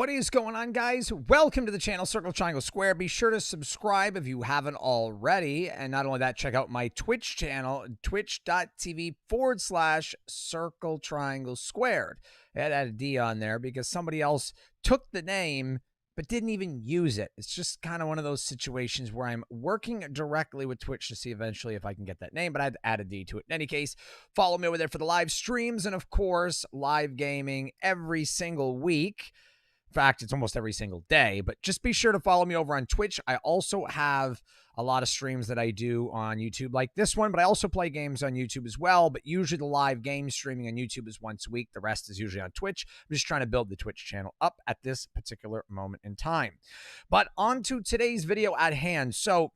What is going on, guys? Welcome to the channel Circle Triangle Square. Be sure to subscribe if you haven't already. And not only that, check out my Twitch channel, twitch.tv/Circle Triangle Squared. I had to add a D on there because somebody else took the name but didn't even use it. It's just kind of one of those situations where I'm working directly with Twitch to see eventually if I can get that name, but I had to add a D to it. In any case, follow me over there for the live streams and, of course, live gaming every single week. In fact, it's almost every single day, but just be sure to follow me over on Twitch. I also have a lot of streams that I do on YouTube like this one, but I also play games on YouTube as well, but usually the live game streaming on YouTube is once a week. The rest is usually on Twitch. I'm just trying to build the Twitch channel up at this particular moment in time. But on to today's video at hand. So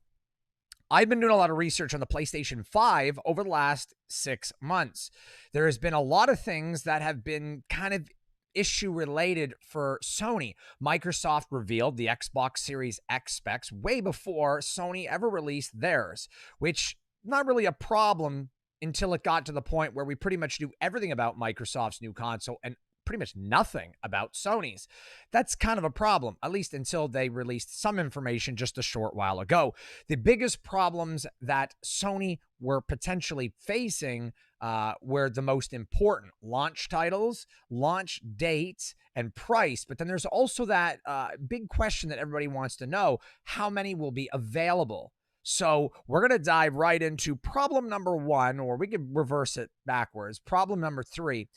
I've been doing a lot of research on the PlayStation 5 over the last 6 months. There has been a lot of things that have been kind of issue related for Sony. Microsoft revealed the Xbox Series X specs way before Sony ever released theirs, which not really a problem until it got to the point where we pretty much knew everything about Microsoft's new console and pretty much nothing about Sony's. That's kind of a problem, at least until they released some information just a short while ago. The biggest problems that Sony were potentially facing were the most important: launch titles, launch dates, and price. But then there's also that big question that everybody wants to know: how many will be available? So we're going to dive right into problem number one, or we could reverse it backwards. Problem number three,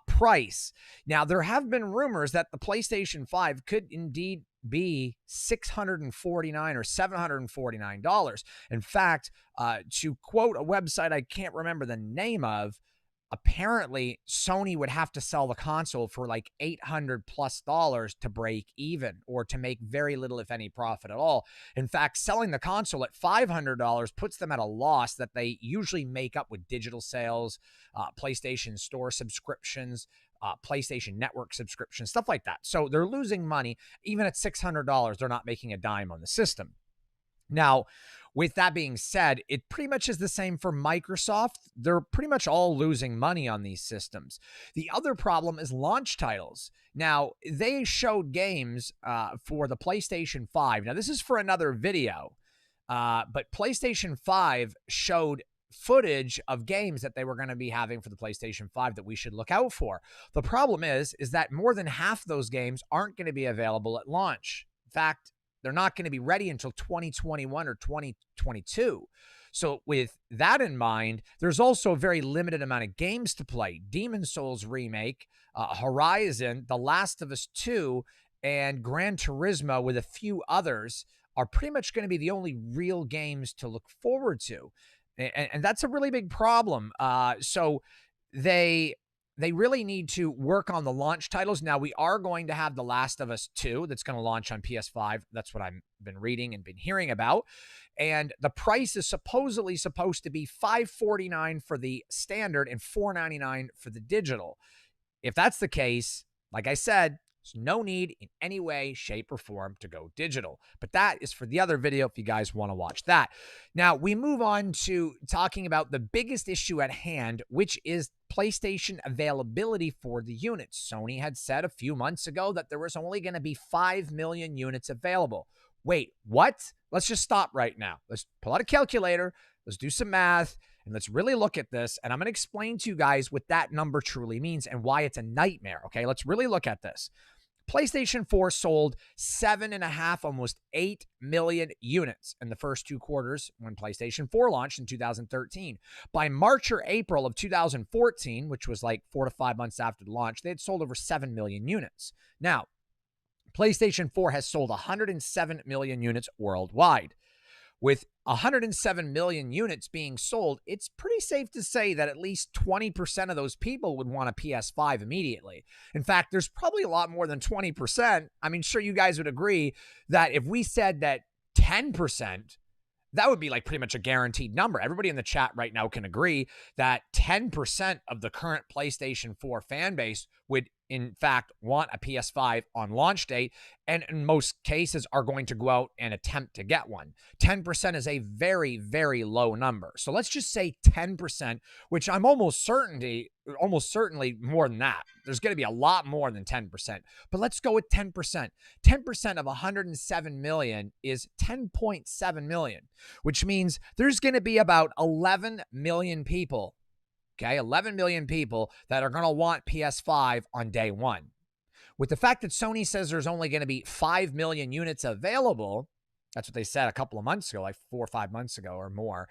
price. Now, there have been rumors that the PlayStation 5 could indeed be $649 or $749. In fact, to quote a website I can't remember the name of, apparently Sony would have to sell the console for like $800+ to break even, or to make very little, if any, profit at all. In fact, selling the console at $500 puts them at a loss that they usually make up with digital sales, PlayStation Store subscriptions, PlayStation Network subscriptions, stuff like that. So they're losing money. Even at $600, they're not making a dime on the system. Now, with that being said, it pretty much is the same for Microsoft. They're pretty much all losing money on these systems. The other problem is launch titles. Now, they showed games for the PlayStation 5. Now, this is for another video, but PlayStation 5 showed footage of games that they were going to be having for the PlayStation 5 that we should look out for. The problem is that more than half those games aren't going to be available at launch. In fact, they're not going to be ready until 2021 or 2022. So with that in mind, there's also a very limited amount of games to play. Demon's Souls Remake, Horizon, The Last of Us 2, and Gran Turismo, with a few others, are pretty much going to be the only real games to look forward to. And that's a really big problem. So they really need to work on the launch titles. Now, we are going to have The Last of Us 2 that's going to launch on PS5. That's what I've been reading and been hearing about. And the price is supposedly supposed to be $549 for the standard and $499 for the digital. If that's the case, like I said, there's no need in any way, shape, or form to go digital. But that is for the other video if you guys want to watch that. Now, we move on to talking about the biggest issue at hand, which is PlayStation availability for the units. Sony had said a few months ago that there was only going to be 5 million units available. Wait, what? Let's just stop right now. Let's pull out a calculator. Let's do some math. And let's really look at this. And I'm going to explain to you guys what that number truly means and why it's a nightmare. Okay, let's really look at this. PlayStation 4 sold 7.5, almost 8 million units in the first 2 quarters when PlayStation 4 launched in 2013. By March or April of 2014, which was like 4 to 5 months after the launch, they had sold over 7 million units. Now, PlayStation 4 has sold 107 million units worldwide. With 107 million units being sold, it's pretty safe to say that at least 20% of those people would want a PS5 immediately. In fact, there's probably a lot more than 20%. I mean, sure, you guys would agree that if we said that 10%, that would be like pretty much a guaranteed number. Everybody in the chat right now can agree that 10% of the current PlayStation 4 fan base would in fact, want a PS5 on launch date, and in most cases are going to go out and attempt to get one. 10% is a very, very low number. So let's just say 10%, which I'm almost certainly more than that. There's going to be a lot more than 10%, but let's go with 10%. 10% of 107 million is 10.7 million, which means there's going to be about 11 million people. Okay, 11 million people that are going to want PS5 on day one. With the fact that Sony says there's only going to be 5 million units available, that's what they said a couple of months ago, like 4 or 5 months ago or more,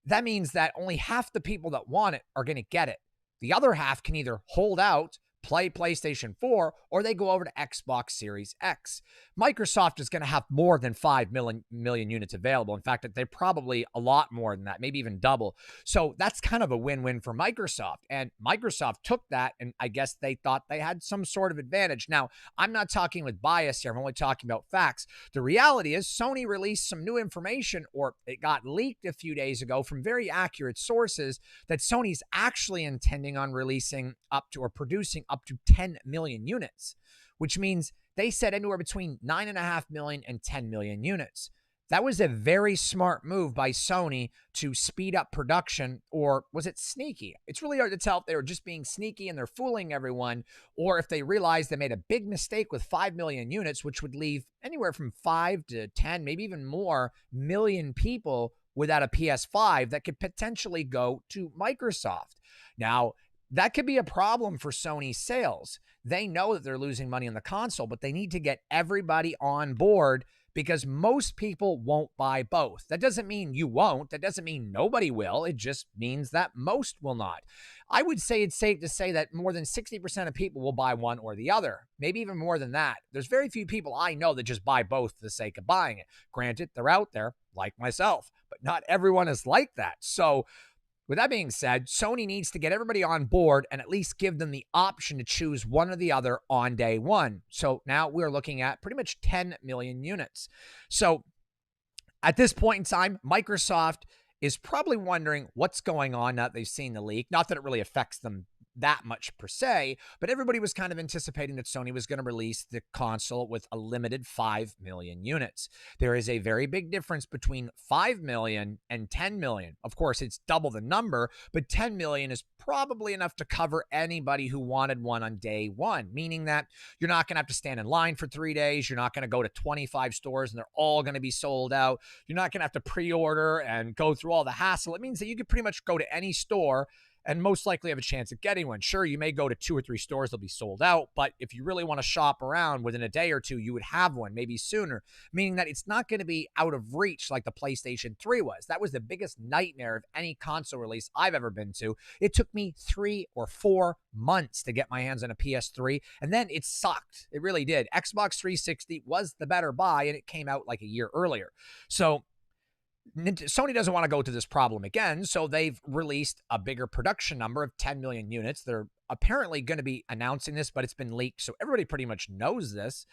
that means that only half the people that want it are going to get it. The other half can either hold out, play PlayStation 4, or they go over to Xbox Series X. Microsoft is going to have more than 5 million units available. In fact, they're probably a lot more than that, maybe even double. So that's kind of a win-win for Microsoft. And Microsoft took that, and I guess they thought they had some sort of advantage. Now, I'm not talking with bias here. I'm only talking about facts. The reality is Sony released some new information, or it got leaked a few days ago from very accurate sources, that Sony's actually intending on releasing up to, or producing up to 10 million units, which means they said anywhere between 9.5 million and 10 million units. That was a very smart move by Sony to speed up production, or was it sneaky? It's really hard to tell if they were just being sneaky and they're fooling everyone, or if they realized they made a big mistake with 5 million units, which would leave anywhere from 5 to 10, maybe even more million people without a PS5 that could potentially go to Microsoft. Now, that could be a problem for Sony's sales. They know that they're losing money on the console, but they need to get everybody on board because most people won't buy both. That doesn't mean you won't. That doesn't mean nobody will. It just means that most will not. I would say it's safe to say that more than 60% of people will buy one or the other, maybe even more than that. There's very few people I know that just buy both for the sake of buying it. Granted, they're out there, like myself, but not everyone is like that. So, with that being said, Sony needs to get everybody on board and at least give them the option to choose one or the other on day one. So now we're looking at pretty much 10 million units. So at this point in time, Microsoft is probably wondering what's going on now that they've seen the leak. Not that it really affects them that much per se, but everybody was kind of anticipating that Sony was going to release the console with a limited 5 million units. There is a very big difference between 5 million and 10 million. Of course, it's double the number, but 10 million is probably enough to cover anybody who wanted one on day one, meaning that you're not going to have to stand in line for 3 days. You're not going to go to 25 stores and they're all going to be sold out. You're not going to have to pre-order and go through all the hassle. It means that you could pretty much go to any store and most likely have a chance at getting one. Sure, you may go to 2 or 3 stores, they'll be sold out, but if you really want to shop around within a day or two, you would have one, maybe sooner, meaning that it's not going to be out of reach like the PlayStation 3 was. That was the biggest nightmare of any console release I've ever been to. It took me 3 or 4 months to get my hands on a PS3, and then it sucked. It really did. Xbox 360 was the better buy, and it came out like a year earlier. So Sony doesn't want to go to this problem again, so they've released a bigger production number of 10 million units. They're apparently going to be announcing this, but it's been leaked, so everybody pretty much knows this,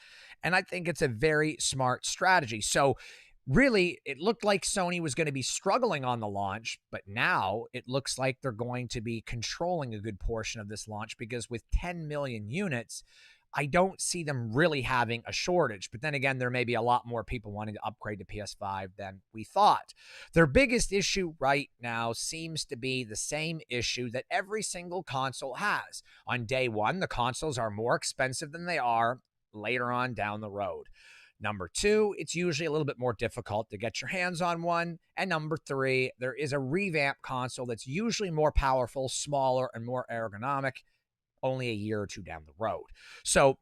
and I think it's a very smart strategy. So really, it looked like Sony was going to be struggling on the launch, but now it looks like they're going to be controlling a good portion of this launch because with 10 million units, I don't see them really having a shortage. But then again, there may be a lot more people wanting to upgrade to PS5 than we thought. Their biggest issue right now seems to be the same issue that every single console has. On day one, the consoles are more expensive than they are later on down the road. Number two, it's usually a little bit more difficult to get your hands on one. And number three, there is a revamped console that's usually more powerful, smaller, and more ergonomic only a year or two down the road. So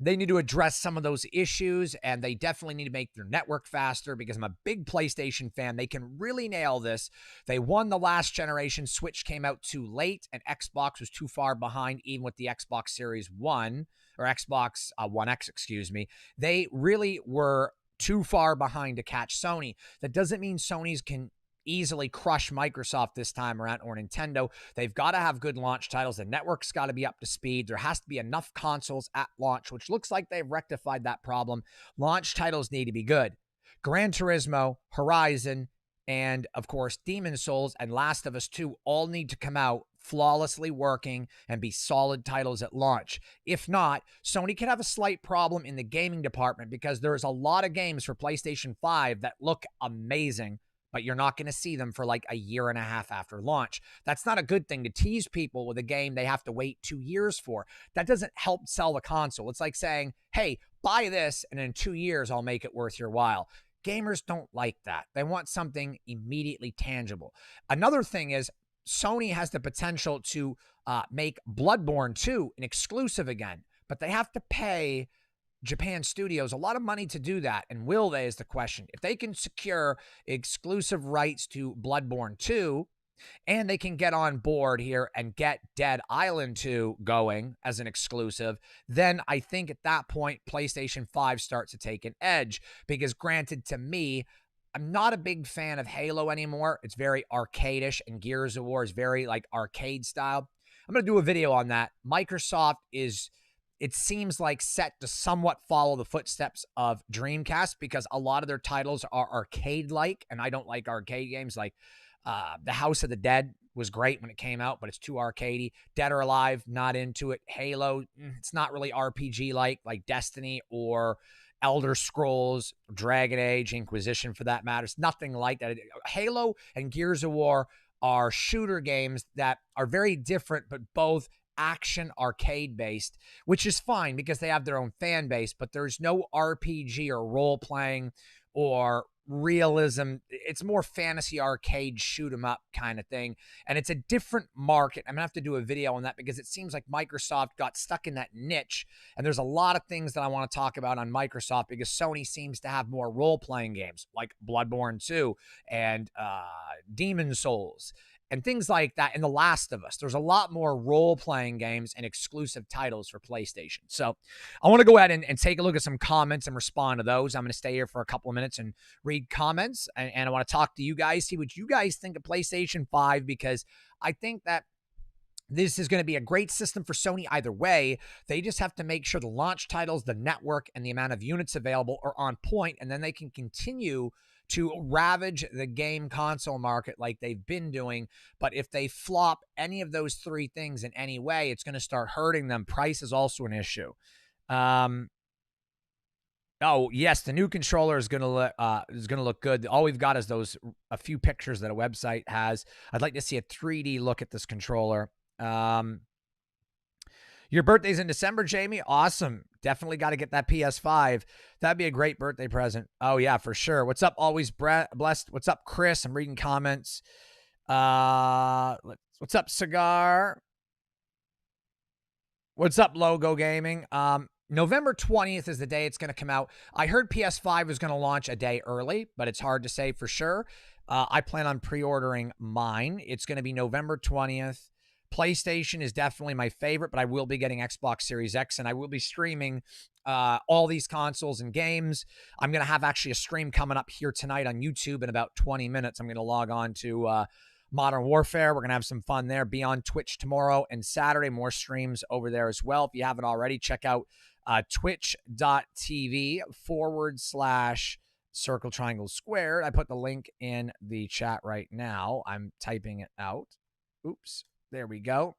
they need to address some of those issues, and they definitely need to make their network faster because I'm a big PlayStation fan. They can really nail this. They won the last generation. Switch came out too late, and Xbox was too far behind, even with the Xbox Series One, or Xbox One X, excuse me. They really were too far behind to catch Sony. That doesn't mean Sony's can easily crush Microsoft this time around or Nintendo. They've got to have good launch titles. The network's got to be up to speed. There has to be enough consoles at launch, which looks like they've rectified that problem. Launch titles need to be good. Gran Turismo, Horizon, and of course, Demon's Souls and Last of Us 2 all need to come out flawlessly working and be solid titles at launch. If not, Sony could have a slight problem in the gaming department because there's a lot of games for PlayStation 5 that look amazing, but you're not going to see them for like a year and a half after launch. That's not a good thing to tease people with a game they have to wait 2 years for. That doesn't help sell the console. It's like saying, hey, buy this, and in 2 years, I'll make it worth your while. Gamers don't like that. They want something immediately tangible. Another thing is Sony has the potential to make Bloodborne 2 an exclusive again, but they have to pay Japan studios a lot of money to do that. And will they is the question. If they can secure exclusive rights to Bloodborne 2, and they can get on board here and get Dead Island 2 going as an exclusive, then I think at that point, PlayStation 5 starts to take an edge. Because granted, to me, I'm not a big fan of Halo anymore. It's very arcade-ish, and Gears of War is very like arcade style. I'm going to do a video on that. Microsoft is, it seems like, set to somewhat follow the footsteps of Dreamcast because a lot of their titles are arcade-like, and I don't like arcade games. Like The House of the Dead was great when it came out, but it's too arcadey. Dead or Alive, not into it. Halo, it's not really RPG-like Destiny or Elder Scrolls, Dragon Age, Inquisition for that matter. It's nothing like that. Halo and Gears of War are shooter games that are very different, but both action arcade based, which is fine because they have their own fan base, but there's no RPG or role playing or realism. It's more fantasy arcade shoot 'em up kind of thing, and it's a different market. I'm gonna have to do a video on that because it seems like Microsoft got stuck in that niche, and there's a lot of things that I want to talk about on Microsoft because Sony seems to have more role-playing games like Bloodborne 2 and Demon Souls and things like that, and The Last of Us. There's a lot more role-playing games and exclusive titles for PlayStation. So I want to go ahead and take a look at some comments and respond to those. I'm going to stay here for a couple of minutes and read comments, and I want to talk to you guys, see what you guys think of PlayStation 5, because I think that this is going to be a great system for Sony either way. They just have to make sure the launch titles, the network, and the amount of units available are on point, and then they can continue to ravage the game console market like they've been doing. But if they flop any of those three things in any way, it's going to start hurting them. Price is also an issue. Oh yes, the new controller is going to look good. All we've got is a few pictures that a website has. I'd like to see a 3D look at this controller. Your birthday's in December, Jamie. Awesome. Definitely got to get that PS5. That'd be a great birthday present. Oh yeah, for sure. What's up? Always blessed. What's up, Chris? I'm reading comments. What's up, Cigar? What's up, Logo Gaming? November 20th is the day it's going to come out. I heard PS5 was going to launch a day early, but it's hard to say for sure. I plan on pre-ordering mine. It's going to be November 20th. PlayStation is definitely my favorite, but I will be getting Xbox Series X, and I will be streaming all these consoles and games. I'm going to have actually a stream coming up here tonight on YouTube in about 20 minutes. I'm going to log on to Modern Warfare. We're going to have some fun there. Be on Twitch tomorrow and Saturday. More streams over there as well. If you haven't already, check out twitch.tv/Circle Triangle Squared. I put the link in the chat right now. I'm typing it out. Oops. There we go.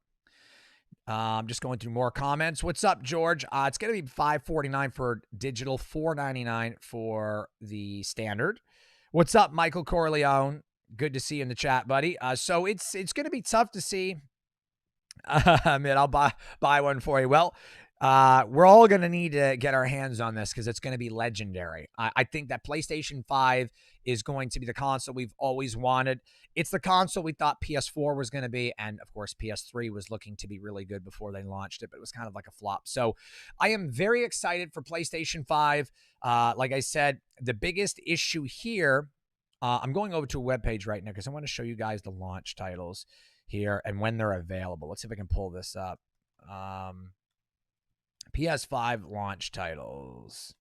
I'm just going through more comments. What's up, George? It's going to be $5.49 for digital, $4.99 for the standard. What's up, Michael Corleone? Good to see you in the chat, buddy. So it's going to be tough to see. Man, I'll buy one for you. Well, we're all going to need to get our hands on this because it's going to be legendary. I think that PlayStation 5 is going to be the console we've always wanted. It's the console we thought PS4 was going to be, and of course PS3 was looking to be really good before they launched it, but it was kind of like a flop. So I am very excited for PlayStation 5. Like I said, the biggest issue here, I'm going over to a webpage right now because I want to show you guys the launch titles here and when they're available. Let's see if I can pull this up. PS5 launch titles.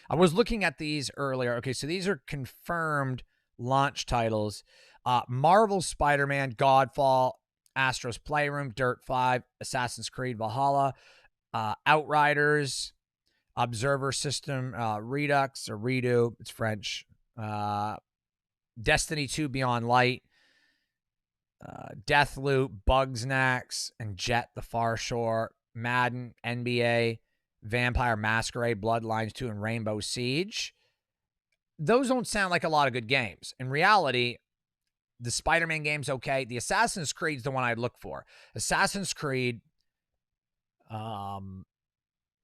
I was looking at these earlier. Okay, so these are confirmed launch titles. Marvel Spider-Man, Godfall, Astro's Playroom, Dirt 5, Assassin's Creed Valhalla, Outriders, Observer System, Redux or Redo, it's French, Destiny 2 Beyond Light, Deathloop, Bugsnax, and Jet the Far Shore, Madden, NBA, Vampire Masquerade, Bloodlines 2, and Rainbow Siege. Those don't sound like a lot of good games. In reality, the Spider-Man game's okay. The Assassin's Creed's the one I'd look for. Assassin's Creed, and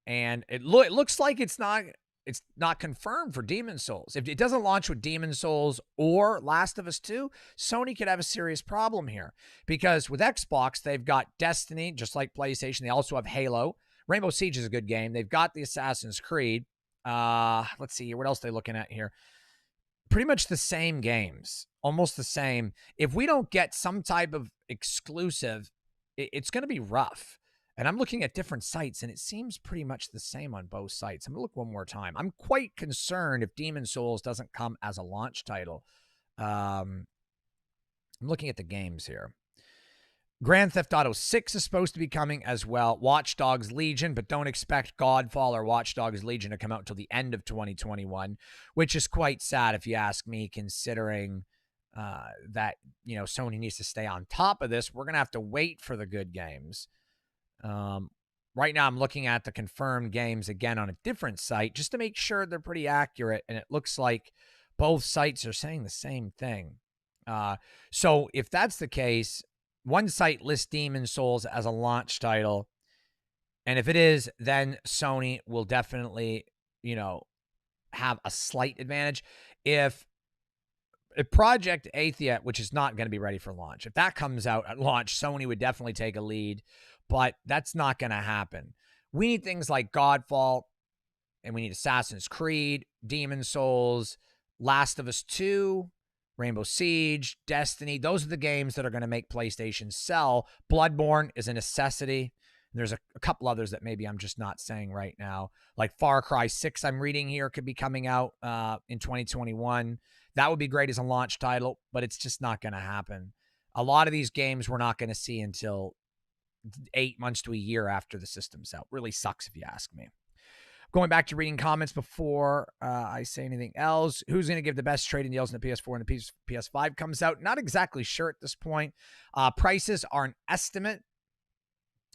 it looks like it's not confirmed for Demon Souls. If it doesn't launch with Demon Souls or Last of Us 2, Sony could have a serious problem here. Because with Xbox, they've got Destiny, just like PlayStation. They also have Halo. Rainbow Siege is a good game. They've got the Assassin's Creed. Let's see here. What else are they looking at here? Pretty much the same games. Almost the same. If we don't get some type of exclusive, it's going to be rough. And I'm looking at different sites, and it seems pretty much the same on both sites. I'm going to look one more time. I'm quite concerned if Demon Souls doesn't come as a launch title. I'm looking at the games here. Grand Theft Auto 6 is supposed to be coming as well. Watch Dogs Legion, but don't expect Godfall or Watch Dogs Legion to come out until the end of 2021, which is quite sad if you ask me, considering that, Sony needs to stay on top of this. We're going to have to wait for the good games. Right now I'm looking at the confirmed games again on a different site just to make sure they're pretty accurate, and it looks like both sites are saying the same thing. So if that's the case, one site lists Demon Souls as a launch title, and if it is, then Sony will definitely, have a slight advantage. If Project Athia, which is not going to be ready for launch, if that comes out at launch, Sony would definitely take a lead. But that's not going to happen. We need things like Godfall, and we need Assassin's Creed, Demon Souls, Last of Us 2, Rainbow Siege, Destiny. Those are the games that are going to make PlayStation sell. Bloodborne is a necessity. There's a couple others that maybe I'm just not saying right now. Like Far Cry 6, I'm reading here, could be coming out in 2021. That would be great as a launch title, but it's just not going to happen. A lot of these games we're not going to see until 8 months to a year after the system's out. Really sucks if you ask me. Going back to reading comments before I say anything else. Who's going to give the best trade-in deals in the PS4 and the PS5 comes out? Not exactly sure at this point. Prices are an estimate.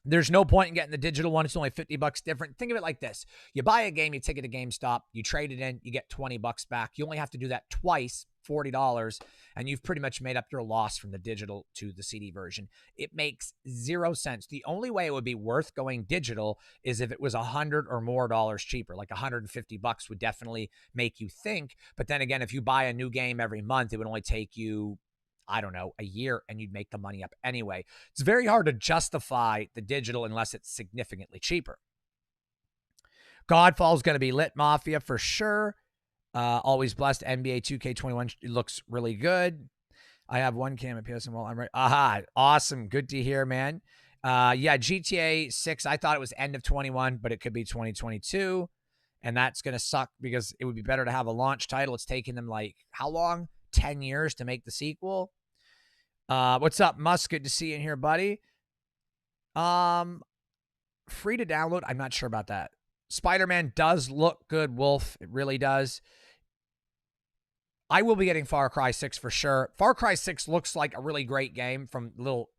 There's no point in getting the digital one. It's only $50 different. Think of it like this. You buy a game, you take it to GameStop, you trade it in, you get $20 back. You only have to do that twice, $40, and you've pretty much made up your loss from the digital to the CD version. It makes zero sense. The only way it would be worth going digital is if it was $100 or more cheaper. Like $150 would definitely make you think. But then again, if you buy a new game every month, it would only take you, I don't know, a year, and you'd make the money up anyway. It's very hard to justify the digital unless it's significantly cheaper. Godfall is going to be lit. Mafia for sure. Always blessed. NBA 2K21 looks really good. I have one cam at PSN while I'm right. Aha, awesome. Good to hear, man. Yeah, GTA 6, I thought it was end of 21, but it could be 2022. And that's going to suck because it would be better to have a launch title. It's taken them like, how long? 10 years to make the sequel. What's up, Musk? Good to see you in here, buddy. Free to download. I'm not sure about that. Spider-Man does look good, Wolf. It really does. I will be getting Far Cry 6 for sure. Far Cry 6 looks like a really great game from little,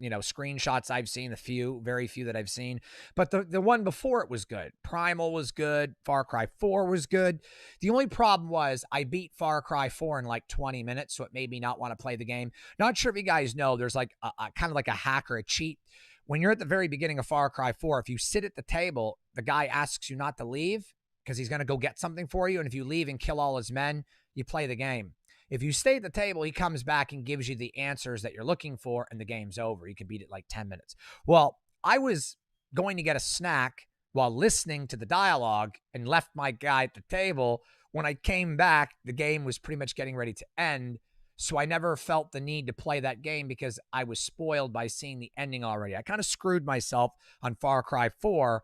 screenshots I've seen, very few that I've seen. But the one before it was good. Primal was good. Far Cry 4 was good. The only problem was I beat Far Cry 4 in like 20 minutes, so it made me not want to play the game. Not sure if you guys know, there's like a kind of like a hack or a cheat. When you're at the very beginning of Far Cry 4, if you sit at the table, the guy asks you not to leave because he's going to go get something for you. And if you leave and kill all his men, you play the game. If you stay at the table, he comes back and gives you the answers that you're looking for, and the game's over. You can beat it like 10 minutes. Well, I was going to get a snack while listening to the dialogue and left my guy at the table. When I came back, the game was pretty much getting ready to end. So I never felt the need to play that game because I was spoiled by seeing the ending already. I kind of screwed myself on Far Cry 4,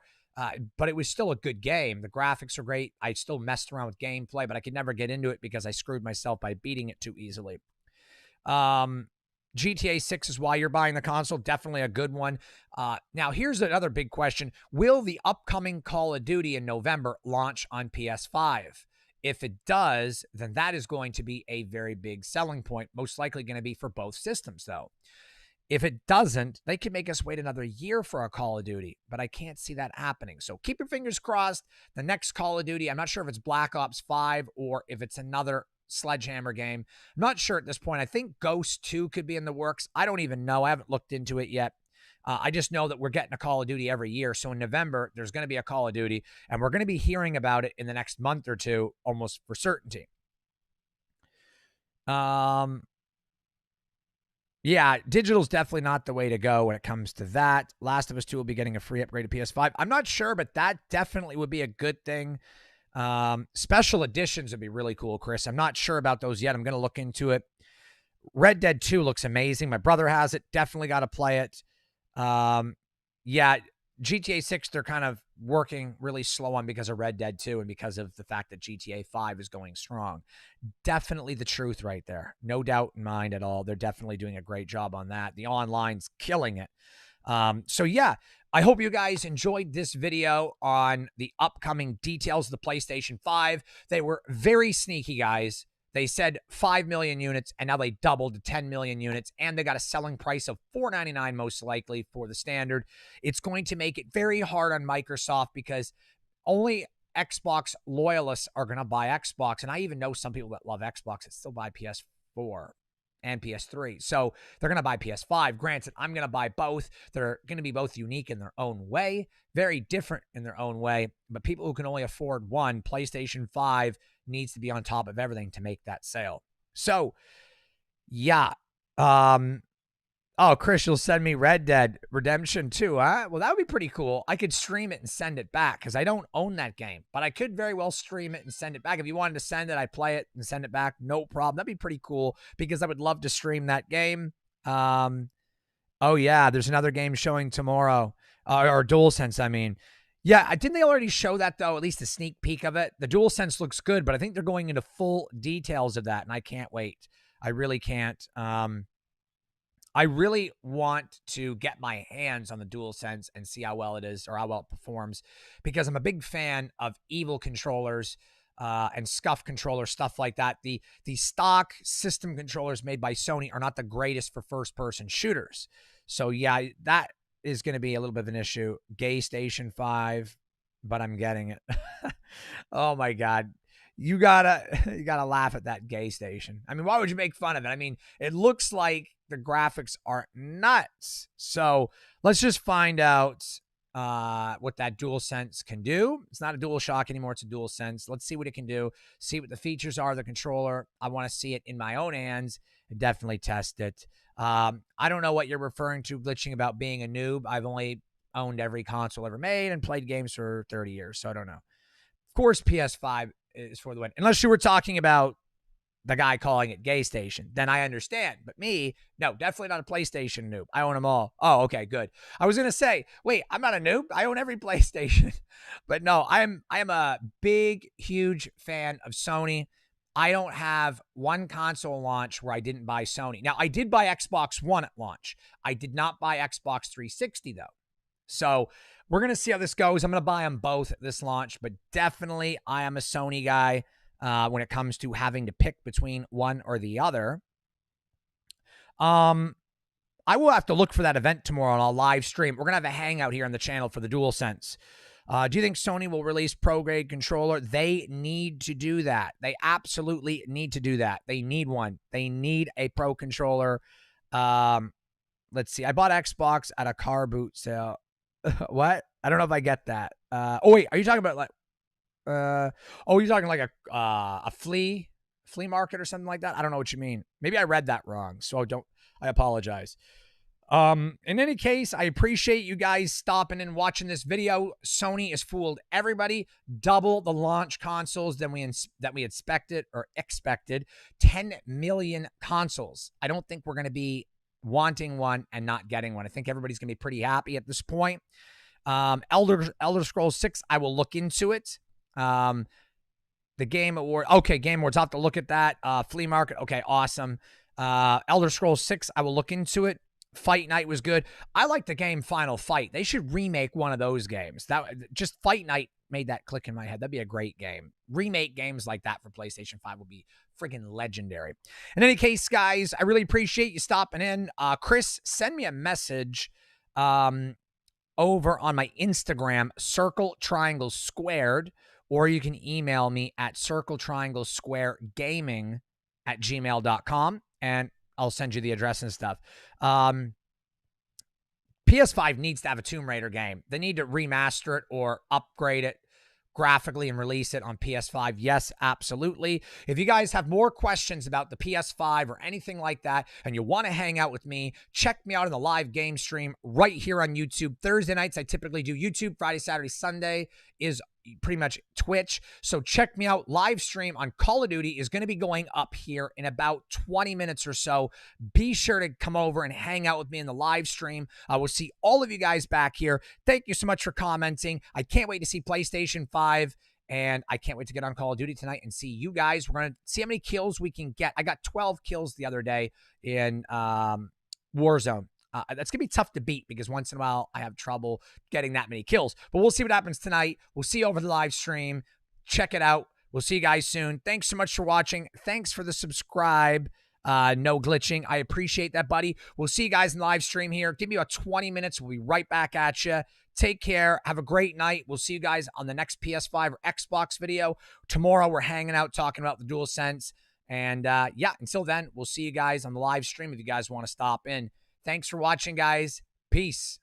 but it was still a good game. The graphics are great. I still messed around with gameplay, but I could never get into it because I screwed myself by beating it too easily. GTA 6 is why you're buying the console. Definitely a good one. Now, here's another big question. Will the upcoming Call of Duty in November launch on PS5? If it does, then that is going to be a very big selling point, most likely going to be for both systems, though. If it doesn't, they could make us wait another year for a Call of Duty, but I can't see that happening. So keep your fingers crossed. The next Call of Duty, I'm not sure if it's Black Ops 5 or if it's another Sledgehammer game. I'm not sure at this point. I think Ghost 2 could be in the works. I don't even know. I haven't looked into it yet. I just know that we're getting a Call of Duty every year. So in November, there's going to be a Call of Duty, and we're going to be hearing about it in the next month or two, almost for certainty. Yeah, digital's definitely not the way to go when it comes to that. Last of Us 2 will be getting a free upgrade to PS5. I'm not sure, but that definitely would be a good thing. Special editions would be really cool, Chris. I'm not sure about those yet. I'm going to look into it. Red Dead 2 looks amazing. My brother has it. Definitely got to play it. Yeah, GTA 6, they're kind of working really slow on because of Red Dead 2 and because of the fact that GTA 5 is going strong. Definitely the truth right there. No doubt in mind at all. They're definitely doing a great job on that. The online's killing it. So yeah, I hope you guys enjoyed this video on the upcoming details of the PlayStation 5. They were very sneaky, guys. They said 5 million units, and now they doubled to 10 million units, and they got a selling price of $499 most likely for the standard. It's going to make it very hard on Microsoft because only Xbox loyalists are going to buy Xbox, and I even know some people that love Xbox that still buy PS4 and PS3. So they're going to buy PS5. Granted, I'm going to buy both. They're going to be both unique in their own way, very different in their own way, but people who can only afford one, PlayStation 5 needs to be on top of everything to make that sale. So, yeah. Oh, Chris, you'll send me Red Dead Redemption 2, huh? Well, that would be pretty cool. I could stream it and send it back because I don't own that game, but I could very well stream it and send it back. If you wanted to send it, I'd play it and send it back. No problem. That'd be pretty cool because I would love to stream that game. Oh, yeah, there's another game showing tomorrow, or DualSense, I mean. Yeah, didn't they already show that, though, at least a sneak peek of it? The DualSense looks good, but I think they're going into full details of that, and I can't wait. I really can't. I really want to get my hands on the DualSense and see how well it is or how well it performs because I'm a big fan of evil controllers and scuff controllers, stuff like that. The stock system controllers made by Sony are not the greatest for first-person shooters. So, yeah, that is going to be a little bit of an issue. Gay Station 5, but I'm getting it. Oh, my God. You gotta laugh at that Gay Station. I mean, why would you make fun of it? I mean, it looks like the graphics are nuts. So let's just find out what that DualSense can do. It's not a DualShock anymore. It's a DualSense. Let's see what it can do. See what the features are of the controller. I want to see it in my own hands and definitely test it. I don't know what you're referring to glitching about being a noob. I've only owned every console ever made and played games for 30 years, so I don't know. Of course, PS5 is for the win. Unless you were talking about the guy calling it Gay Station, then I understand. But me, no, definitely not a PlayStation noob. I own them all. Oh, okay, good. I was going to say, wait, I'm not a noob. I own every PlayStation. But no, I am a big, huge fan of Sony. I don't have one console launch where I didn't buy Sony. Now, I did buy Xbox One at launch. I did not buy Xbox 360, though. So we're going to see how this goes. I'm going to buy them both at this launch, but definitely I am a Sony guy when it comes to having to pick between one or the other. I will have to look for that event tomorrow and I'll live stream. We're going to have a hangout here on the channel for the DualSense. Do you think Sony will release pro-grade controller? They need to do that. They absolutely need to do that. They need one. They need a pro controller. Let's see. I bought Xbox at a car boot sale. What? I don't know if I get that. Oh, wait. Are you talking about like... oh, you're talking like a flea market or something like that? I don't know what you mean. Maybe I read that wrong, so I apologize. In any case, I appreciate you guys stopping and watching this video. Sony has fooled everybody. Double the launch consoles than we expected. 10 million consoles. I don't think we're going to be wanting one and not getting one. I think everybody's going to be pretty happy at this point. Elder Scrolls 6, I will look into it. The Game Award. Okay, Game Awards. I'll have to look at that. Flea market. Okay, awesome. Elder Scrolls 6, I will look into it. Fight Night was good. I like the game Final Fight. They should remake one of those games. That just Fight Night made that click in my head. That'd be a great game. Remake games like that for PlayStation 5 would be friggin' legendary. In any case, guys, I really appreciate you stopping in. Chris, send me a message over on my Instagram, Circle Triangle Squared, or you can email me at circletrianglesquaregaming@gmail.com, and I'll send you the address and stuff. PS5 needs to have a Tomb Raider game. They need to remaster it or upgrade it graphically and release it on PS5. Yes, absolutely. If you guys have more questions about the PS5 or anything like that, and you want to hang out with me, check me out on the live game stream right here on YouTube. Thursday nights, I typically do YouTube. Friday, Saturday, Sunday is pretty much Twitch. So check me out. Live stream on Call of Duty is going to be going up here in about 20 minutes or so. Be sure to come over and hang out with me in the live stream. We'll see all of you guys back here. Thank you so much for commenting. I can't wait to see PlayStation 5, and I can't wait to get on Call of Duty tonight and see you guys. We're going to see how many kills we can get. I got 12 kills the other day in Warzone. That's going to be tough to beat because once in a while I have trouble getting that many kills. But we'll see what happens tonight. We'll see you over the live stream. Check it out. We'll see you guys soon. Thanks so much for watching. Thanks for the subscribe. No glitching. I appreciate that, buddy. We'll see you guys in the live stream here. Give me about 20 minutes. We'll be right back at you. Take care. Have a great night. We'll see you guys on the next PS5 or Xbox video. Tomorrow we're hanging out talking about the DualSense. And yeah, until then, we'll see you guys on the live stream if you guys want to stop in. Thanks for watching, guys. Peace.